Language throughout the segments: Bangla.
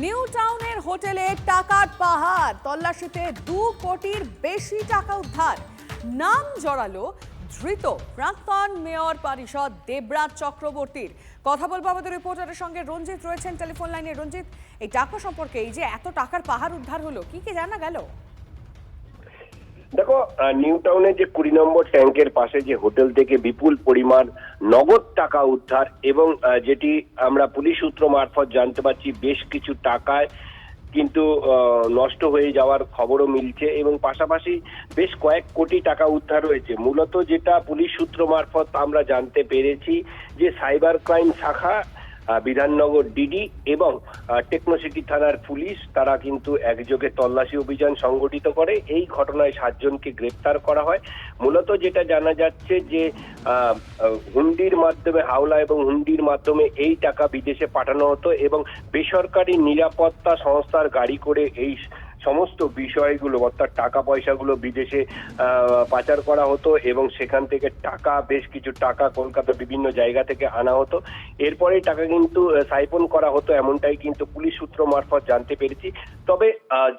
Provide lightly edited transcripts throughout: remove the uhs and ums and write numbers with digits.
নিউ টাউনের হোটেলে টাকার পাহাড়, তল্লাশিতে 2 কোটির বেশি টাকা উদ্ধার। নাম জড়ালো ধৃত প্রাক্তন মেয়র পরিষদ দেবরাজ চক্রবর্তীর। কথা বলবো আমাদের রিপোর্টারের সঙ্গে। রঞ্জিত রয়েছেন টেলিফোন লাইনে। রঞ্জিত, এই টাকা সম্পর্কে, এই যে এত টাকার পাহাড় উদ্ধার হলো, কি কি জানা গেল? দেখো, নিউ টাউনে যে 20 নম্বর ট্যাঙ্কের পাশে যে হোটেল থেকে বিপুল পরিমাণ নগদ টাকা উদ্ধার এবং যেটি আমরা পুলিশ সূত্র মারফত জানতে পারছি বেশ কিছু টাকায় কিন্তু নষ্ট হয়ে যাওয়ার খবরও মিলছে এবং পাশাপাশি বেশ কয়েক কোটি টাকা উদ্ধার হয়েছে। মূলত যেটা পুলিশ সূত্র মারফত আমরা জানতে পেরেছি যে সাইবার ক্রাইম শাখা, বিধাননগর ডিডি এবং টেকনোসিটি থানার পুলিশ তারা কিন্তু একযোগে তল্লাশি অভিযান সংগঠিত করে। এই ঘটনায় 7 জনকে গ্রেপ্তার করা হয়। মূলত যেটা জানা যাচ্ছে যে হুন্ডির মাধ্যমে, হাওলা এবং হুন্ডির মাধ্যমে এই টাকা বিদেশে পাঠানো হতো এবং বেসরকারি নিরাপত্তা সংস্থার গাড়ি করে এই সমস্ত বিষয়গুলো অর্থাৎ টাকা পয়সাগুলো বিদেশে পাচার করা হতো এবং সেখান থেকে টাকা, বেশ কিছু টাকা কলকাতার বিভিন্ন জায়গা থেকে আনা হতো। এরপরে টাকা কিন্তু সাইফন করা হতো, এমনটাই কিন্তু পুলিশ সূত্র মারফত জানতে পেরেছি। তবে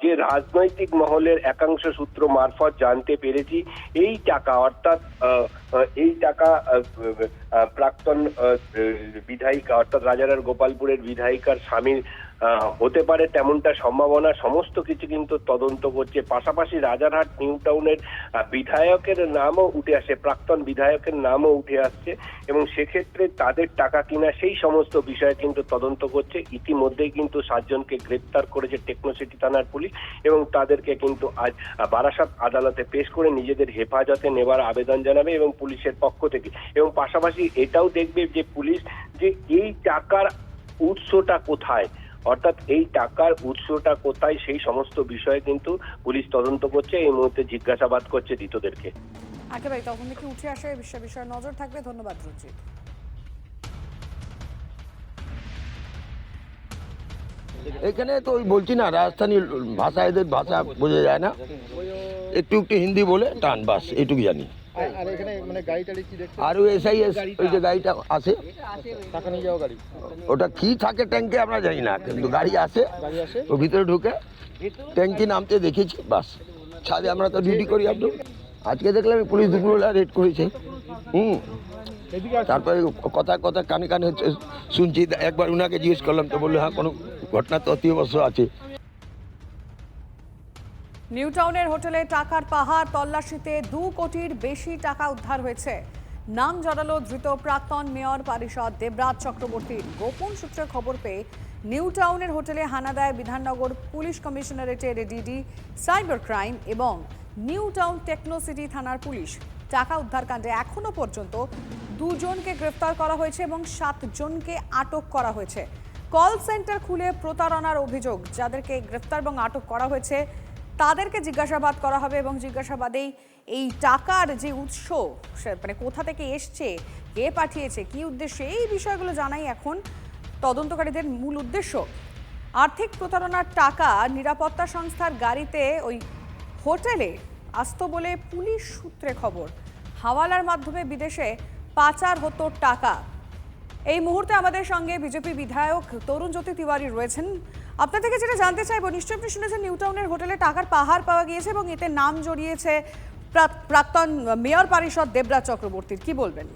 যে রাজনৈতিক মহলের একাংশ সূত্র মারফত জানতে পেরেছি এই টাকা অর্থাৎ এই টাকা প্রাক্তন বিধায়িকা অর্থাৎ রাজারার গোপালপুরের বিধায়িকার স্বামীর হতে পারে, তেমনটা সম্ভাবনা। সমস্ত কিছু কিন্তু তদন্ত করছে। পাশাপাশি রাজারহাট নিউ টাউনের বিধায়কের নামও উঠে আসে, প্রাক্তন বিধায়কের নামও উঠে আসছে এবং সেক্ষেত্রে তাদের টাকা কিনা সেই সমস্ত বিষয়ে কিন্তু তদন্ত করছে। ইতিমধ্যেই কিন্তু 7 জনকে গ্রেপ্তার করেছে টেকনোসিটি থানার পুলিশ এবং তাদেরকে কিন্তু আজ বারাসাত আদালতে পেশ করে নিজেদের হেফাজতে নেবার আবেদন জানাবে এবং পুলিশের পক্ষ থেকে। এবং পাশাপাশি এটাও দেখবে যে পুলিশ যে এই টাকার উৎসটা কোথায়, অর্থাৎ এই টাকার উৎসটা কোথায়, সেই সমস্ত বিষয়ে কিন্তু পুলিশ তদন্ত করছে। এই মুহূর্তে জিজ্ঞাসাবাদ করছে ধৃতদেরকে। একেবারে তখন থেকে উঠে আসে বিষয়ে নজর থাকবে। ধন্যবাদ রঞ্জিত। এখানে তো ওই বলছি না, রাজস্থানী ভাষা, এদের ভাষা বোঝা যায় না, একটু একটু হিন্দি বলে টান, বাস এইটুকু জানি। আর ওই এসআইএস, ওই যে গাড়িটা আসে টাকা নিয়ে যাওয়া গাড়ি, ওটা কি থাকে ট্যাঙ্কে আমরা জানি না, কিন্তু গাড়ি আসে, ও ভিতরে ঢুকে ট্যাঙ্কি নামতে দেখেছি, বাস। ছাদে আমরা তো ডিউটি করি। আপনি আজকে দেখলাম পুলিশ দুপুরবেলা রেড করেছে। তারপরে কথা কানে কানে শুনছি। একবার উনাকে জিজ্ঞেস করলাম তো বললো হ্যাঁ কোনো ঘটনা তো অতি অবশ্য আছে। নিউ টাউনের হোটেলে টাকার পাহাড়, তল্লাশিতে 2 কোটির বেশি টাকা উদ্ধার হয়েছে। নাম জড়ালো ধৃত প্রাক্তন মেয়র পরিষদ দেবরাজ চক্রবর্তীর। গোপন সূত্রে খবর পেয়ে নিউ টাউনের হোটেলে হানা দেয় বিধাননগর পুলিশ কমিশনারেটের ডিডি, সাইবার ক্রাইম এবং নিউ টাউন টেকনোসিটি থানার পুলিশ। টাকা উদ্ধারকাণ্ডে এখনো পর্যন্ত 2 জনকে গ্রেফতার করা হয়েছে এবং 7 জনকে আটক করা হয়েছে। কল সেন্টার খুলে প্রতারণার অভিযোগ যাদেরকে গ্রেফতার এবং আটক করা হয়েছে তাদেরকে জিজ্ঞাসাবাদ করা হবে এবং জিজ্ঞাসাবাদেই এই টাকার যে উৎস, মানে কোথা থেকে এসছে, কে পাঠিয়েছে, কি উদ্দেশ্যে, এই বিষয়গুলো জানাই এখন তদন্তকারীদের মূল উদ্দেশ্য। আর্থিক প্রতারণার টাকা নিরাপত্তা সংস্থার গাড়িতে ওই হোটেলে আসতো বলে পুলিশ সূত্রে খবর। হাওয়ালার মাধ্যমে বিদেশে পাচার হতো টাকা। এই মুহূর্তে আমাদের সঙ্গে বিজেপি বিধায়ক তরুণ জ্যোতি তিওয়ারি রয়েছেন। আপনার থেকে যেটা জানতে চাইবো, নিশ্চয়ই আপনি শুনেছেন নিউ টাউনের হোটেলে টাকার পাহাড় পাওয়া গিয়েছে এবং এতে নাম জড়িয়েছে প্রাক্তন মেয়র পরিষদ দেবরাজ চক্রবর্তীর। কি বলবেন?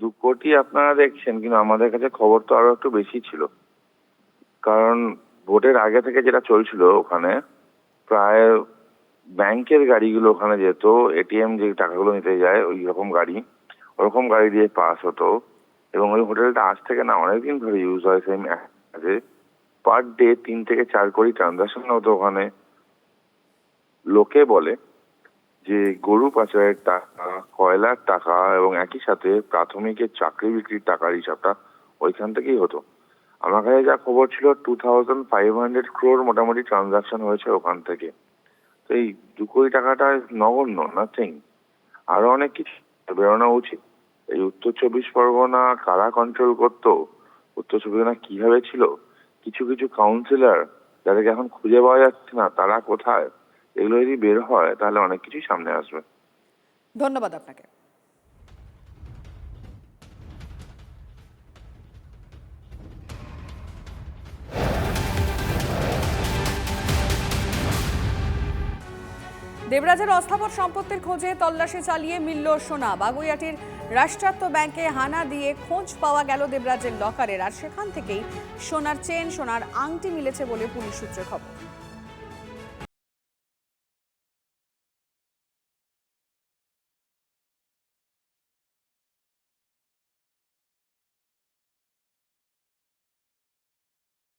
2 কোটি আপনারা দেখছেন, কিন্তু আমাদের কাছে খবর তো আরো একটু বেশি ছিল। কারণ ভোটের আগে থেকে যেটা চলছিল, ওখানে প্রায় ব্যাংকের গাড়িগুলো ওখানে যেত, এটিএম যে টাকাগুলো নিতে যায় ওই রকম গাড়ি, ওরকম গাড়ি দিয়ে পাস হতো। এবং ওই হোটেলটা আজ থেকে না অনেকদিন ধরে ইউজ হয়। সেম কাজে পার ডে 3 থেকে 4 কোটি ট্রানজাকশন হতো ওখানে। লোকে বলে যে গরু পাচারের টাকা, কয়লার টাকা এবং একই সাথে প্রাথমিকের চাকরি বিক্রির টাকার হিসাবটা ওইখান থেকেই হতো। আমার কাছে যা খবর ছিল 2500 crore মোটামুটি ট্রানজাকশন হয়েছে ওখান থেকে। তো এই 2 কোটি টাকাটা নগণ্য, নাথিং। আরো অনেক কিছু বেরোনো উচিত। এই উত্তর 24 পরগনা কারা কন্ট্রোল করতো, উত্তর 24 পরগনা কিভাবে ছিল, কিছু কিছু কাউন্সিলর যাদেরকে এখন খুঁজে পাওয়া যাচ্ছে না তারা কোথায়, এগুলো যদি বের হয় তাহলে অনেক কিছুই সামনে আসবে। ধন্যবাদ আপনাকে। দেবরাজের অস্থাবর সম্পত্তির খোঁজে তল্লাশি চালিয়ে মিলল সোনা। বাগুইআটির রাষ্ট্রায়ত্ত ব্যাংকে হানা দিয়ে খোঁজ পাওয়া গেল দেবরাজের লকারের, আর সেখান থেকেই সোনার চেন, সোনার আংটি মিলেছে বলে পুলিশ সূত্রে খবর।